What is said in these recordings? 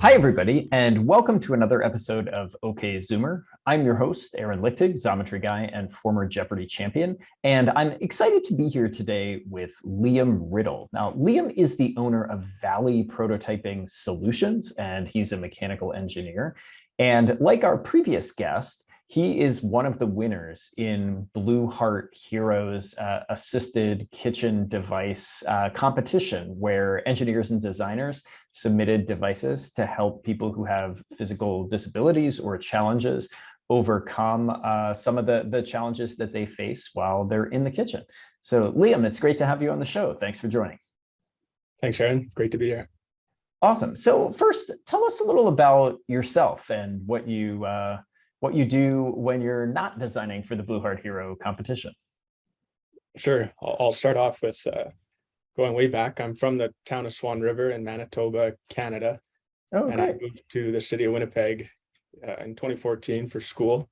Hi, everybody, and welcome to another episode of Ok Xoomer. I'm your host, Aaron Lichtig, Xometry guy and former Jeopardy champion, and I'm excited to be here today with Liam Riddell. Now, Liam is the owner of Valley Prototyping Solutions, and he's a mechanical engineer. And like our previous guest, he is one of the winners in Blue Heart Heroes assisted kitchen device competition, where engineers and designers submitted devices to help people who have physical disabilities or challenges overcome some of the challenges that they face while they're in the kitchen. So Liam, it's great to have you on the show. Thanks for joining. Thanks, Aaron. Great to be here. Awesome. So first, tell us a little about yourself and what you do when you're not designing for the Blue Heart Hero competition. Sure. I'll start off with going way back. I'm from the town of Swan River in Manitoba, Canada. Oh, and great. I moved to the city of Winnipeg in 2014 for school.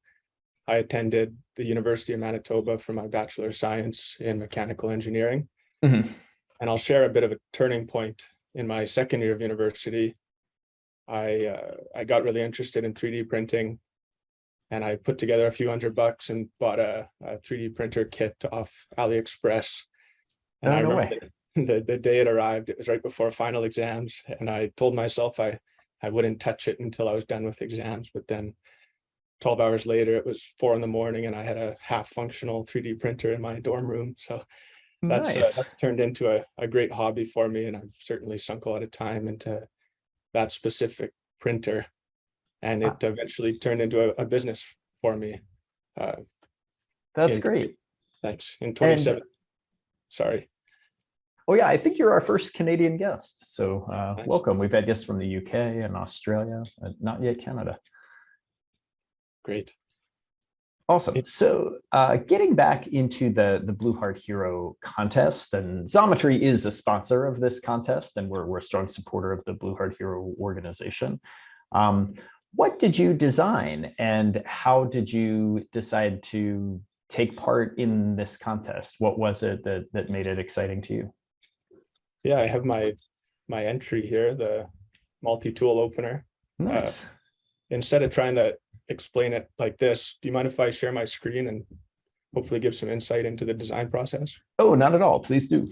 I attended the University of Manitoba for my Bachelor of Science in Mechanical Engineering. Mm-hmm. And I'll share a bit of a turning point in my second year of university. I got really interested in 3D printing, and I put together a few $100 and bought a 3D printer kit off AliExpress. And I remember the day it arrived, it was right before final exams. And I told myself I wouldn't touch it until I was done with exams. But then 12 hours later, it was 4 in the morning and I had a half functional 3D printer in my dorm room. So that's turned into a great hobby for me. And I've certainly sunk a lot of time into that specific printer. And it eventually turned into a business for me. That's great. Thanks. In 27. Sorry. Oh yeah, I think you're our first Canadian guest. So Nice. Welcome. We've had guests from the UK and Australia, not yet Canada. Great. Awesome. So getting back into the Blue Heart Hero contest, and Xometry is a sponsor of this contest, and we're a strong supporter of the Blue Heart Hero organization. What did you design and how did you decide to take part in this contest? What was it that made it exciting to you? Yeah, I have my entry here, the multi-tool opener. Nice. Instead of trying to explain it like this, do you mind if I share my screen and hopefully give some insight into the design process? Oh, not at all. Please do.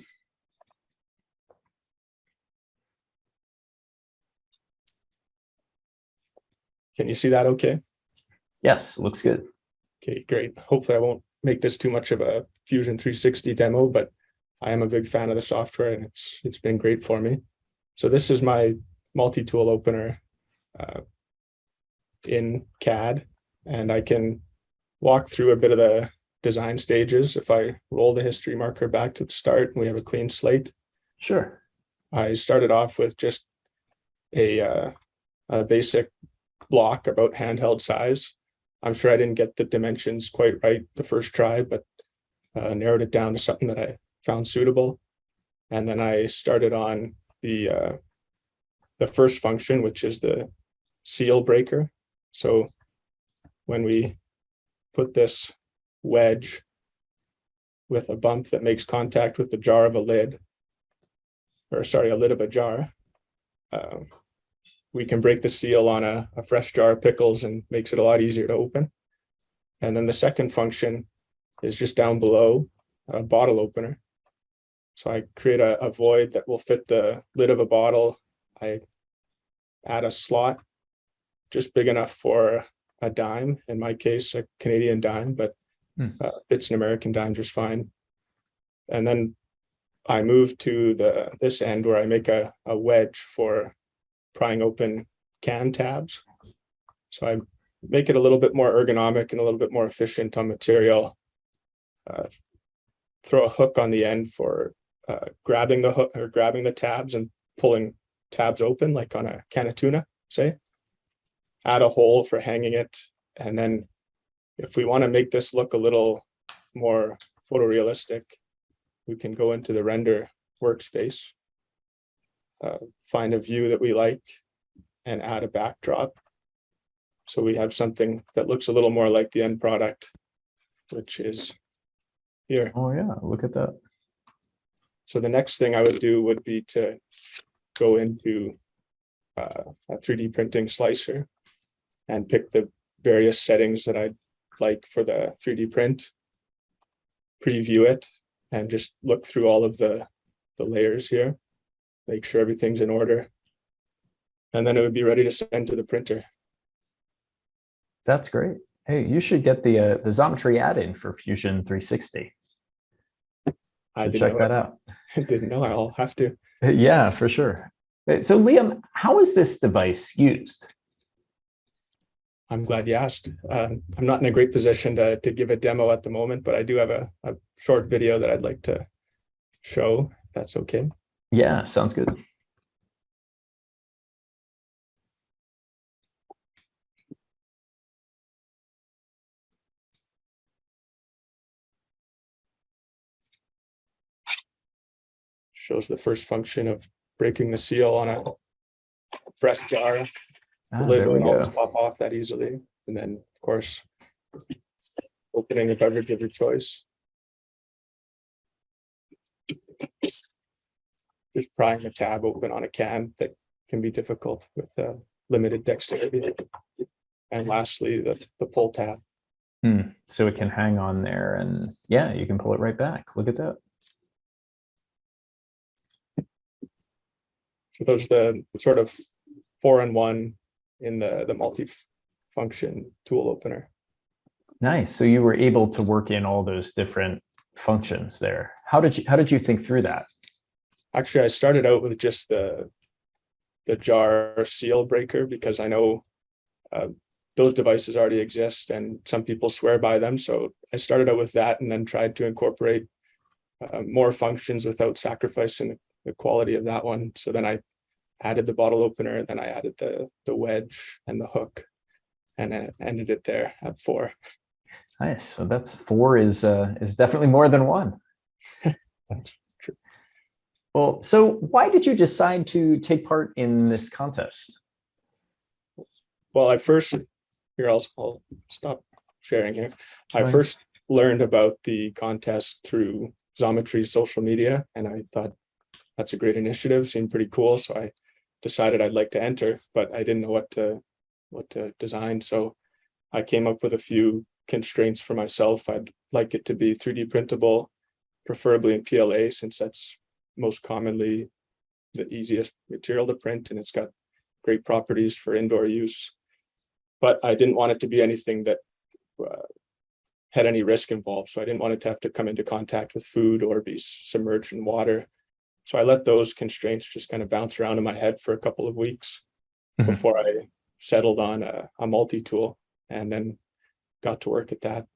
Can you see that okay? Yes, looks good. Okay, great. Hopefully I won't make this too much of a Fusion 360 demo, but I am a big fan of the software and it's been great for me. So this is my multi-tool opener in CAD, and I can walk through a bit of the design stages. If I roll the history marker back to the start, we have a clean slate. Sure. I started off with just a basic block about handheld size. I'm sure I didn't get the dimensions quite right the first try, but narrowed it down to something that I found suitable. And then I started on the first function, which is the seal breaker. So when we put this wedge with a bump that makes contact with the jar of a lid, or sorry, a lid of a jar, we can break the seal on a fresh jar of pickles and makes it a lot easier to open. And then the second function is just down below, a bottle opener. So I create a void that will fit the lid of a bottle. I add a slot just big enough for a dime, in my case, a Canadian dime, but fits an American dime just fine. And then I move to this end where I make a wedge for prying open can tabs. So I make it a little bit more ergonomic and a little bit more efficient on material. Throw a hook on the end for grabbing the hook or grabbing the tabs and pulling tabs open, like on a can of tuna, say. Add a hole for hanging it. And then if we want to make this look a little more photorealistic, we can go into the render workspace, find a view that we like, and add a backdrop. So we have something that looks a little more like the end product, which is here. Oh yeah, look at that. So the next thing I would do would be to go into a 3D printing slicer and pick the various settings that I'd like for the 3D print, preview it, and just look through all of the layers here, make sure everything's in order, and then it would be ready to send to the printer. That's great. Hey, you should get the Xometry add-in for Fusion 360. Check that out. I didn't know. I'll have to. Yeah, for sure. So Liam, how is this device used? I'm glad you asked. I'm not in a great position to give a demo at the moment, but I do have a short video that I'd like to show. If that's okay. Yeah, sounds good. Shows the first function of breaking the seal on a fresh jar. The lid won't always pop off that easily. And then, of course, opening a beverage of your choice. Just prying the tab open on a can that can be difficult with limited dexterity. And lastly, the pull tab. So it can hang on there, and yeah, you can pull it right back. Look at that. So those are the sort of 4-in-1 in the multi-function tool opener. Nice. So you were able to work in all those different functions there. How did you think through that? Actually, I started out with just the jar seal breaker, because I know those devices already exist and some people swear by them. So I started out with that and then tried to incorporate more functions without sacrificing the quality of that one. So then I added the bottle opener, then I added the wedge and the hook, and I ended it there at 4. Nice. So that's 4 is definitely more than 1. That's true. Well, so why did you decide to take part in this contest? Well, I'll stop sharing here. I first learned about the contest through Xometry's social media, and I thought that's a great initiative, seemed pretty cool. So I decided I'd like to enter, but I didn't know what to design. So I came up with a few constraints for myself. I'd like it to be 3D printable, preferably in PLA, since that's most commonly the easiest material to print, and it's got great properties for indoor use. But I didn't want it to be anything that had any risk involved. So I didn't want it to have to come into contact with food or be submerged in water. So I let those constraints just kind of bounce around in my head for a couple of weeks before I settled on a multi-tool, and then got to work at that.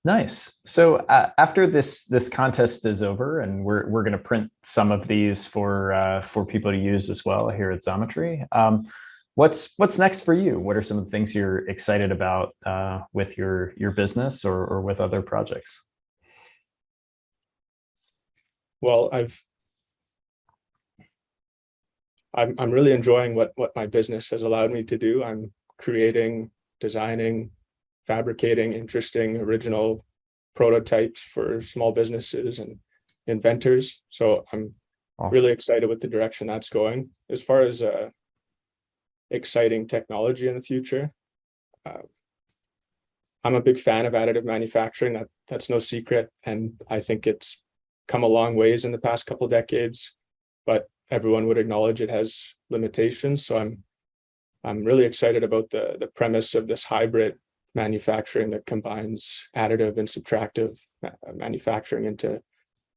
Nice. So after this contest is over, and we're going to print some of these for people to use as well here at Xometry. What's next for you? What are some of the things you're excited about with your business or with other projects? Well, I'm really enjoying what my business has allowed me to do. I'm creating, designing, fabricating interesting original prototypes for small businesses and inventors. So I'm really excited with the direction that's going. As far as exciting technology in the future, I'm a big fan of additive manufacturing. That's no secret, and I think it's come a long ways in the past couple of decades, but everyone would acknowledge it has limitations. So I'm really excited about the premise of this hybrid manufacturing that combines additive and subtractive manufacturing into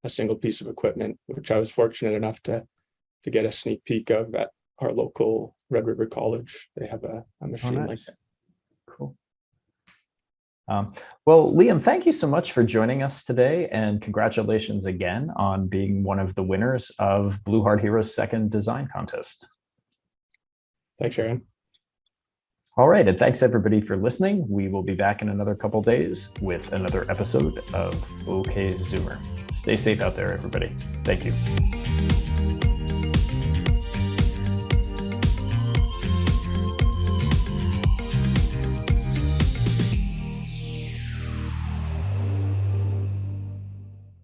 a single piece of equipment, which I was fortunate enough to get a sneak peek of at our local Red River College. They have a machine like that. Cool. Well, Liam, thank you so much for joining us today, and congratulations again on being one of the winners of Blue Heart Heroes' second design contest. Thanks, Aaron. All right, and thanks everybody for listening. We will be back in another couple days with another episode of OK Xoomer. Stay safe out there, everybody. Thank you.